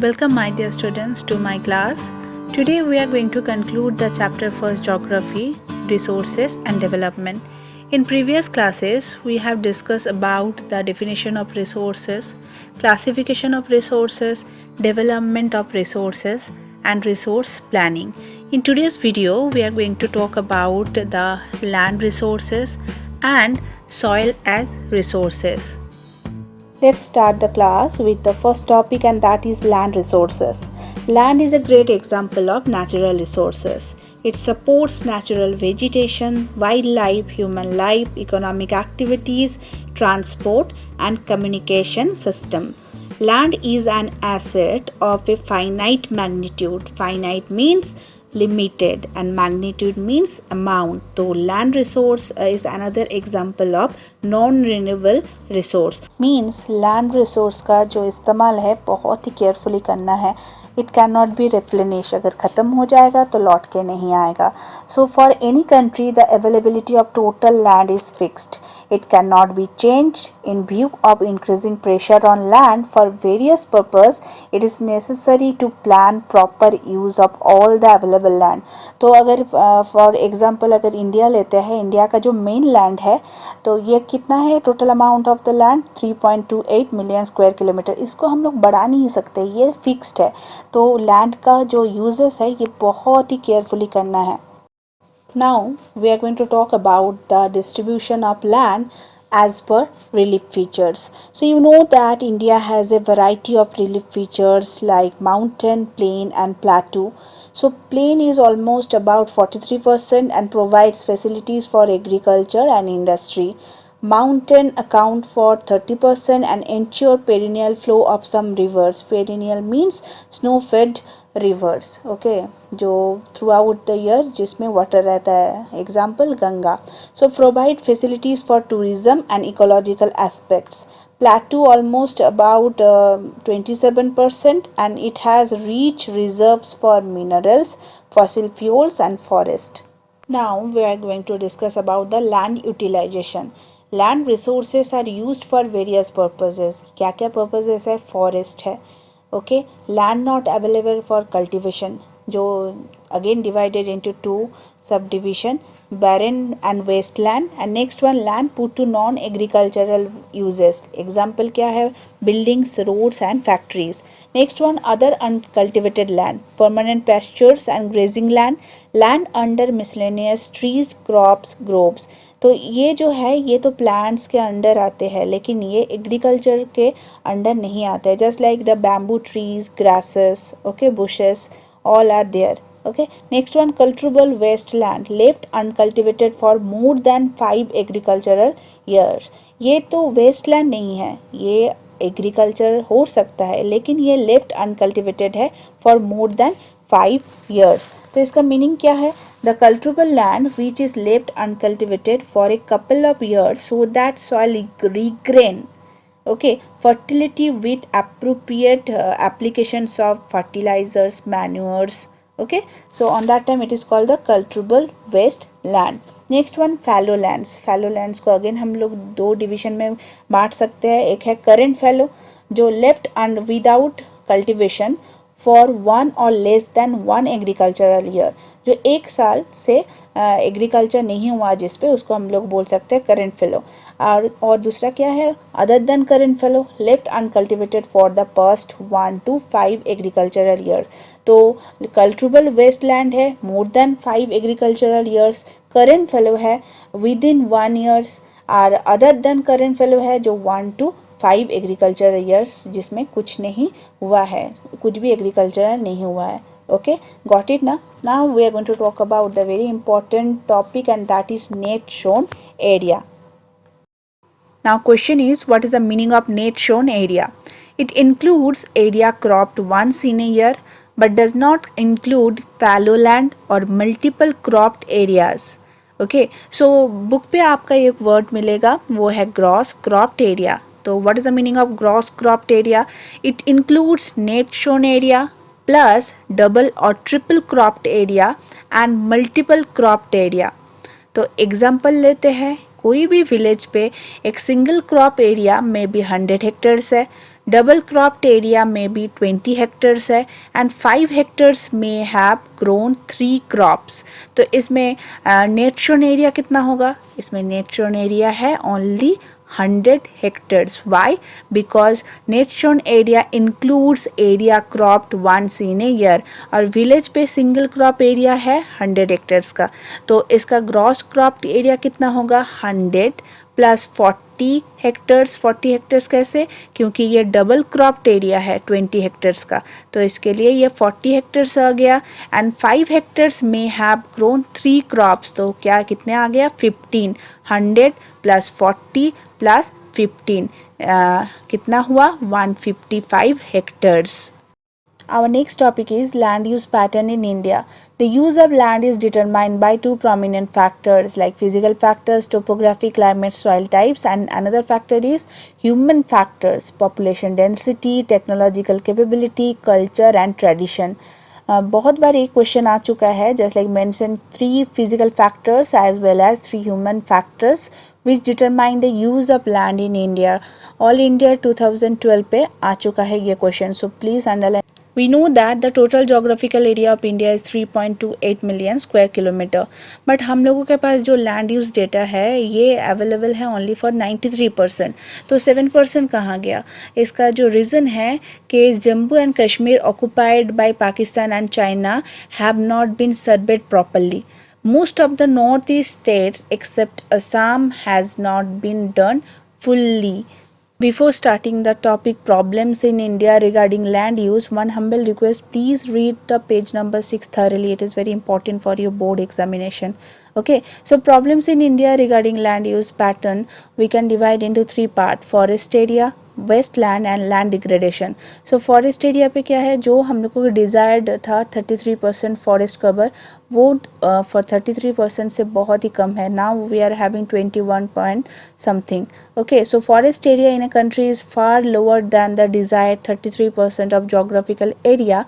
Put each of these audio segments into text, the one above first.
Welcome my dear students to my class. Today we are going to conclude the chapter first Geography, Resources and Development. In previous classes we have discussed about the definition of resources, classification of resources, development of resources and resource planning. In today's video we are going to talk about the land resources and soil as resources. Let's start the class with the first topic, and that is land resources. Land is a great example of natural resources. It supports natural vegetation, wildlife, human life, economic activities, transport and communication system. Land is an asset of a finite magnitude. Finite means limited and magnitude means amount. So land resource is another example of non renewable resource. Means land resource का जो इस्तेमाल है बहुत ही carefully करना है. It cannot be replenished. अगर ख़त्म हो जाएगा तो लौट के नहीं आएगा. So for any country the availability of total land is fixed. It cannot be changed. In view of increasing pressure on land for various purposes, it is necessary to plan proper use of all the available land. तो अगर for example अगर India लेते हैं, India का जो main land है तो ये कितना है total amount of the land 3.28 million square kilometre. इसको हम लोग बढ़ा नहीं सकते, ये फिक्स्ड है. तो लैंड का जो यूजेस है ये बहुत ही केयरफुली करना है. Now we are going to talk about the distribution of land as per relief features. So you know that India has a variety of relief features like mountain, plain and plateau. So plain is almost about 43% and provides facilities for agriculture and industry. Mountain account for 30% and ensure perennial flow of some rivers. Perennial means snow fed rivers. Okay, जो throughout the year जिसमें water रहता है. Example Ganga. So provide facilities for tourism and ecological aspects. Plateau almost about 27% and it has rich reserves for minerals, fossil fuels and forest. Now we are going to discuss about the land utilization. Land resources are used for various purposes. क्या क्या purposes है? Forest है. Okay, land not available for cultivation, जो again divided into two subdivision, barren and wasteland. And next one, land put to non agricultural uses. Example क्या है? Buildings, roads and factories. Next one, other uncultivated land, permanent pastures and grazing land, land under miscellaneous trees, crops, groves. तो ये जो है ये तो plants के under आते हैं, लेकिन ये एग्रीकल्चर के अंडर नहीं आते हैं. Just like the bamboo trees, grasses, okay, bushes, all are there. Okay, next one, culturable waste land left uncultivated for more than 5 agricultural years. ये तो वेस्ट लैंड नहीं है, ये एग्रीकल्चर हो सकता है, लेकिन ये लेफ्ट अनकल्टिवेटेड है फॉर मोर देन 5 years. तो इसका मीनिंग क्या है? The culturable land which is left uncultivated for a couple of years so that soil regain fertility with appropriate applications of fertilizers, manures. Okay, so on that time it is called the cultivable waste land. Next one, fallow lands. Fallow lands को again हम लोग दो division में बांट सकते हैं. एक है करेंट फैलो जो left and without cultivation for 1 or less than 1 agricultural year, जो एक साल से एग्रीकल्चर नहीं हुआ जिस पे, उसको हम लोग बोल सकते हैं करेंट फेलो. और दूसरा क्या है? Other than current fellow, left uncultivated for the past 1 to 5 agricultural year. तो कल्चरेबल वेस्ट लैंड है मोर than 5 agricultural years, current fellow है विद इन 1 ईयर्स, और अदर देन करेंट फेलो है जो 1 to 5 एग्रीकल्चरल ईयर्स जिसमें कुछ नहीं हुआ है, कुछ भी एग्रीकल्चरल नहीं हुआ है. Okay, got it now? Now we are going to talk about the very important topic, and that is net shown area. Now question is, what is the meaning of net shown area? It includes area cropped once in a year but does not include fallow land or multiple cropped areas. Okay, so book पे आपका एक word मिलेगा, वो है gross cropped area. तो what is the meaning of gross cropped area? It includes net shown area plus double और triple cropped area and multiple cropped area. तो example लेते हैं, कोई भी विलेज पे एक सिंगल क्रॉप एरिया में भी 100 हेक्टेयर्स है, डबल क्रॉप्ड एरिया में बी 20 हेक्टर्स है एंड 5 हेक्टर्स में हैव ग्रोन 3 क्रॉप्स। तो इसमें नेट शोन एरिया कितना होगा? इसमें नेट शोन एरिया है only 100 hectares. Why? Because net shown area includes area cropped once in a year और विलेज पे सिंगल क्रॉप एरिया है 100 हेक्टेयर्स का। तो इसका ग्रॉस क्रॉप्ड एरिया कितना होगा? 100 प्लस 40 हेक्टर्स। 40 हेक्टर्स कैसे? क्योंकि ये डबल क्रॉप्ड एरिया है 20 हेक्टर्स का, तो इसके लिए ये 40 हेक्टर्स आ गया। एंड 5 हेक्टर्स में हैव ग्रोन 3 क्रॉप्स, तो क्या कितने आ गया? 15। 100 प्लस 40 प्लस 15 कितना हुआ? 155 hectares. Our next topic is land use pattern in India. The use of land is determined by two prominent factors like physical factors, topography, climate, soil types, and another factor is human factors, population density, technological capability, culture and tradition. बहुत बार एक question आ चुका है, just like mention 3 physical factors as well as 3 human factors which determine the use of land in India. All India 2012 पे आ चुका है ये question, so please underline. We know that the total geographical area of India is 3.28 million square kilometer, but हम लोगों के पास जो land use data है ये available है only for 93%, तो 7% कहाँ गया? इसका जो reason है कि Jammu and Kashmir occupied by Pakistan and China have not been surveyed properly. Most of the northeast states except Assam has not been done fully. Before starting the topic problems in India regarding land use, one humble request, please read the page number 6 thoroughly. It is very important for your board examination. Okay, so problems in India regarding land use pattern, we can divide into 3 parts: forest area, waste land and land degradation. So forest area पे क्या है, जो हम लोग को desired था 33% forest cover, वो for 33% से बहुत ही कम है। Now we are having 21 point something. Okay, so forest area in a country is far lower than the desired 33% of geographical area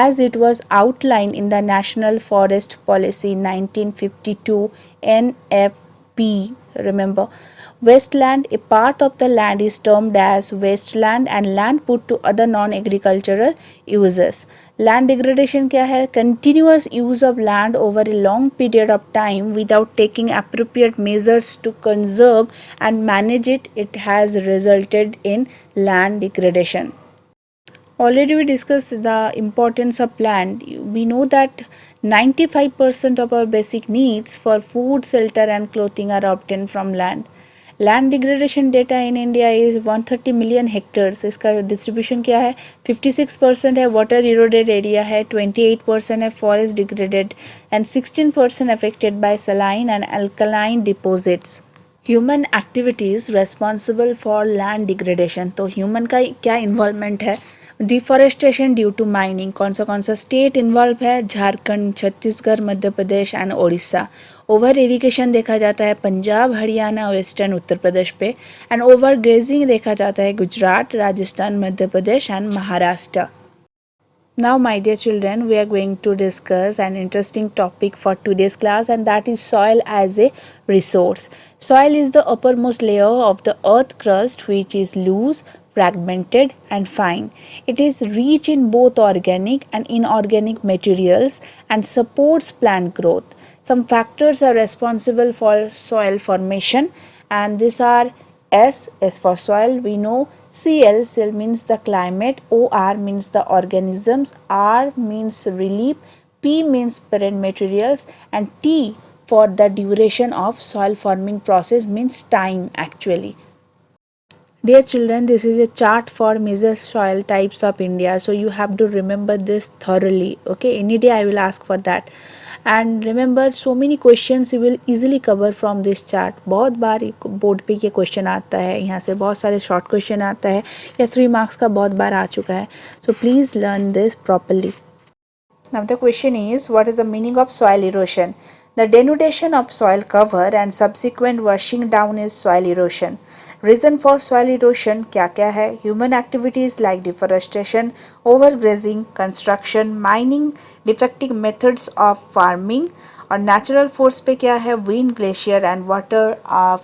as it was outline in the national forest policy 1952 NFP. Remember, wasteland, a part of the land is termed as wasteland and land put to other non-agricultural uses. Land degradation क्या है? Continuous use of land over a long period of time without taking appropriate measures to conserve and manage it. It has resulted in land degradation. Already we discussed the importance of land. We know that 95% of our basic needs for food, shelter and clothing are obtained from land. Land degradation data in India is 130 million hectares. इसका distribution क्या है? 56% है water eroded area है, 28% है forest degraded and 16% affected by saline and alkaline deposits. Human activities responsible for land degradation. तो human का क्या involvement है? Deforestation due to mining. कौन सा स्टेट इन्वॉल्व है? Jharkhand, Chhattisgarh, Madhya Pradesh and Odisha. Over irrigation देखा जाता है पंजाब, हरियाणा, वेस्टर्न उत्तर प्रदेश पे। एंड ओवर ग्रेजिंग देखा जाता है Gujarat, Rajasthan, Madhya Pradesh and Maharashtra. Now my dear children, we are going to discuss an interesting topic for today's class, and that is soil as a resource. Soil is the uppermost layer of the earth crust which is loose, fragmented and fine. It is rich in both organic and inorganic materials and supports plant growth. Some factors are responsible for soil formation, and these are S is for soil. We know Cl means the climate, Or means the organisms, R means relief, P means parent materials and T for the duration of soil forming process means time actually. Dear children, this is a chart for major soil types of India, so you have to remember this thoroughly. Okay, any day I will ask for that. And remember, so many questions you will easily cover from this chart. बहुत बार board पे ये question आता है, यहाँ से बहुत सारे short question आता है, या 3 marks का बहुत बार आ चुका है. So please learn this properly. Now the question is, what is the meaning of soil erosion? The denudation of soil cover and subsequent washing down is soil erosion. Reason for soil erosion क्या क्या है? Human activities like deforestation, overgrazing, construction, mining, defective methods of farming, और natural force पे क्या है? Wind, glacier and water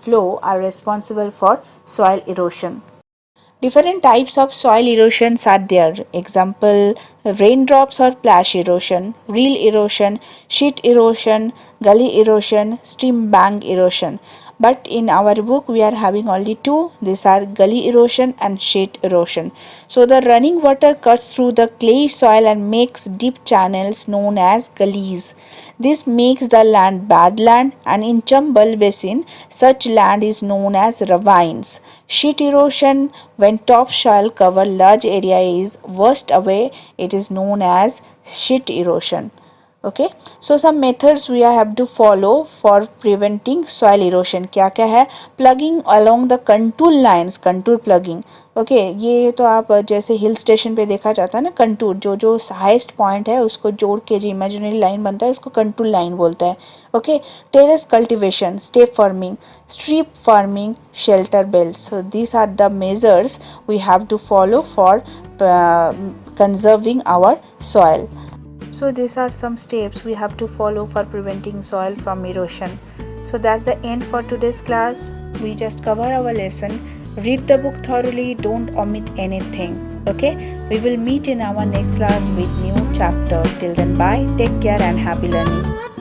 flow are responsible for soil erosion. Different types of soil erosions are there. Example, raindrops or splash erosion, reel erosion, sheet erosion, gully erosion, stream bank erosion. But in our book we are having only two. These are gully erosion and sheet erosion. So the running water cuts through the clay soil and makes deep channels known as gullies. This makes the land badland, and in Chambal basin such land is known as ravines. Sheet erosion, when topsoil cover large area is washed away, it is known as sheet erosion. Okay, so some methods we have to follow for preventing soil erosion. क्या क्या है? Plugging along the contour lines, contour plugging. Okay ये तो आप जैसे hill station पे देखा जाता है ना, कंटूर जो हाईएस्ट पॉइंट है उसको जोड़ के जो इमेजिनरी लाइन बनता है उसको कंटूर लाइन बोलते हैं. Okay, terrace cultivation, step farming, strip farming, shelter belt. So these are the measures we have to follow for conserving our soil. So these are some steps we have to follow for preventing soil from erosion. So that's the end for today's class. We just cover our lesson. Read the book thoroughly, don't omit anything. Okay, we will meet in our next class with new chapter. Till then, bye, take care and happy learning.